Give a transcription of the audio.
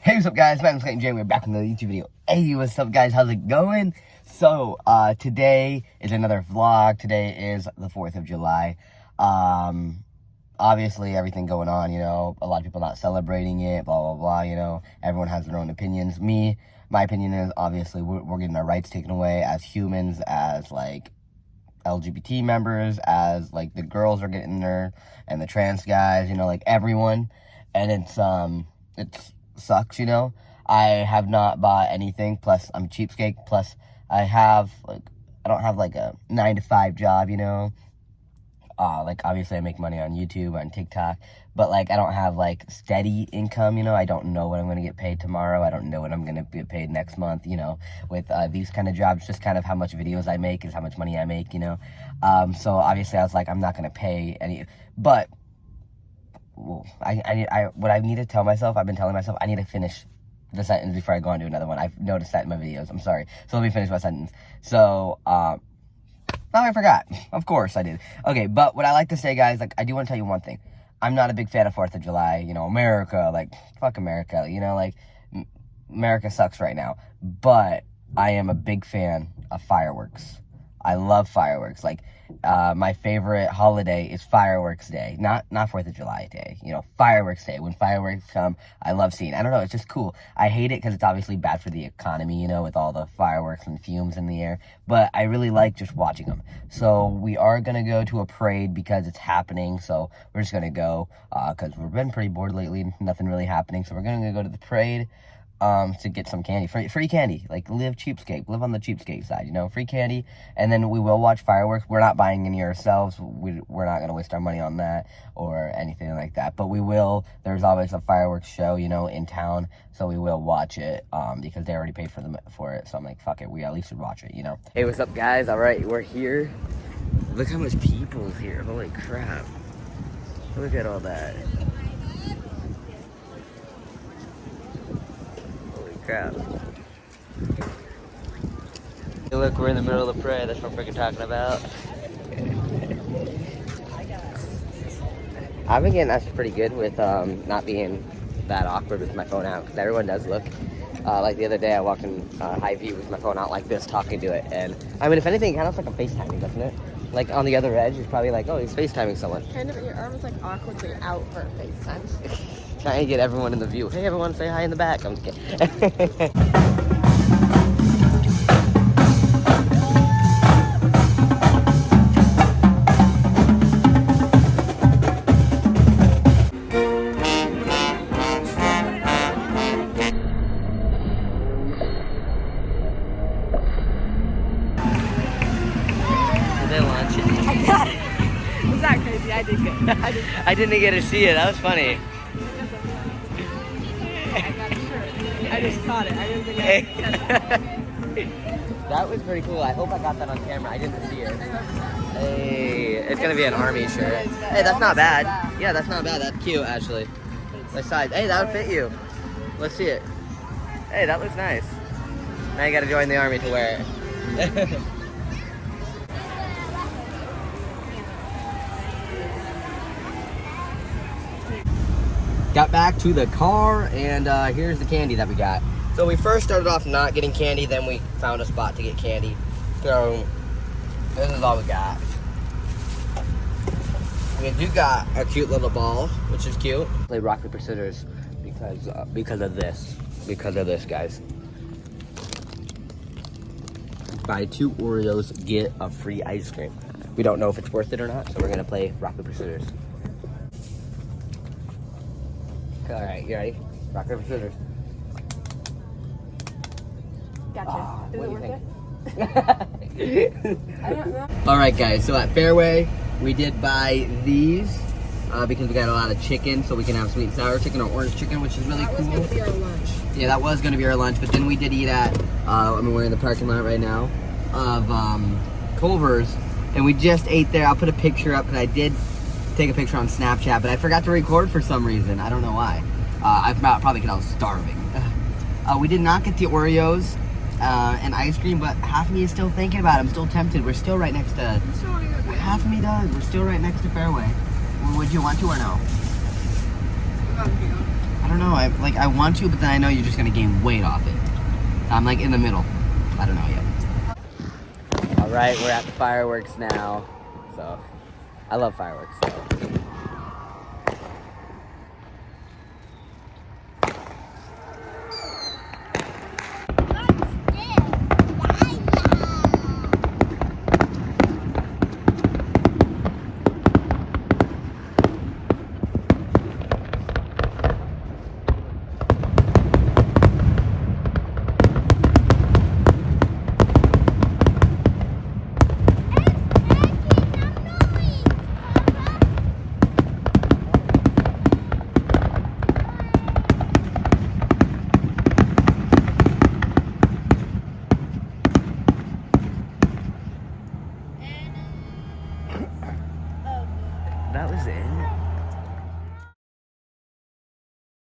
Hey, what's up, guys? My name's Jamie. We're back with another YouTube video. Hey, what's up, guys? How's it going? So, today is another vlog. Today is the 4th of July. Obviously, everything going on, you know, a lot of people not celebrating it, blah, blah, blah, you know. Everyone has their own opinions. My opinion is, obviously, we're getting our rights taken away as humans, as, like, LGBT members, as, like, the girls are getting there, and the trans guys, you know, like, everyone. And it's sucks, you know. I have not bought anything, plus I'm a cheapskate, plus I don't have like a 9-to-5 job, you know. Like, obviously I make money on YouTube, on TikTok, but like I don't have like steady income, you know. I don't know what I'm gonna get paid tomorrow. I don't know what I'm gonna get paid next month, you know. With these kind of jobs, just kind of how much videos I make is how much money I make, you know. So obviously I was like, I'm not gonna pay any, but well, what I need to tell myself, I've been telling myself, I need to finish the sentence before I go on to another one. I've noticed that in my videos. I'm sorry. So let me finish my sentence. So, oh, I forgot. Of course I did. Okay, but what I like to say, guys, like, I do want to tell you one thing. I'm not a big fan of 4th of July, you know, America, like, fuck America, you know, like, America sucks right now. But I am a big fan of fireworks. I love fireworks. Like, my favorite holiday is Fireworks Day, not 4th of July Day, you know, Fireworks Day. When fireworks come, I love seeing. I don't know, it's just cool. I hate it because it's obviously bad for the economy, you know, with all the fireworks and fumes in the air, but I really like just watching them. So we are going to go to a parade because it's happening, so we're just going to go, because we've been pretty bored lately, nothing really happening, so we're going to go to the parade. To get some candy, free candy, like live on the cheapskate side, you know, free candy, and then we will watch fireworks. We're not buying any ourselves, we're not going to waste our money on that, or anything like that, but we will, there's always a fireworks show, you know, in town, so we will watch it, because they already paid for it, so I'm like, fuck it, we at least should watch it, you know. Hey, what's up, guys? Alright, we're here. Look how much people's here, holy crap, look at all that. Crap. Hey, look, we're in the middle of the parade. That's what I'm freaking talking about. I've been getting actually pretty good with not being that awkward with my phone out, because everyone does look. Like the other day, I walked in high view with my phone out like this, talking to it, and I mean, if anything, it kind of looks like I'm FaceTiming, doesn't it? Like on the other edge, it's probably like, oh, he's FaceTiming someone. Kind of, your arm is like awkwardly out for FaceTime. Trying to get everyone in the view. Hey, everyone, say hi in the back. I'm just kidding. I got it. Was that crazy? I did good. I didn't get to see it. That was funny. I got it, sure. I just caught it. I didn't think I could catch it. That was pretty cool. I hope I got that on camera. I didn't see it. Hey, it's gonna be an army shirt. Hey, that's not bad. Yeah, that's not bad. That's cute, actually. Let's side. Hey, that would fit you. Let's see it. Hey, that looks nice. Now you gotta join the army to wear it. Got back to the car, and here's the candy that we got. So we first started off not getting candy, then we found a spot to get candy. So this is all we got. We do got a cute little ball, which is cute. Play rock, paper, scissors because of this, guys. Buy 2 Oreos, get a free ice cream. We don't know if it's worth it or not, so we're gonna play rock, paper, scissors. Alright, you ready? Rock, paper, scissors. Gotcha. Is what it do worth it? I don't know. Alright, guys, so at Fairway, we did buy these because we got a lot of chicken, so we can have sweet and sour chicken or orange chicken, which is really cool. That was going to be our lunch. Yeah, that was going to be our lunch, but then we did eat at, we're in the parking lot right now, of Culver's, and we just ate there. I'll put a picture up, because I did take a picture on Snapchat, but I forgot to record for some reason. I don't know why. Probably because I was starving. We did not get the Oreos and ice cream, but half of me is still thinking about it. I'm still tempted. We're still right next to... Half of me does. We're still right next to Fairway. Would you want to or no? I don't know. I want to, but then I know you're just gonna gain weight off it. I'm like in the middle. I don't know yet. All right, we're at the fireworks now. So I love fireworks. So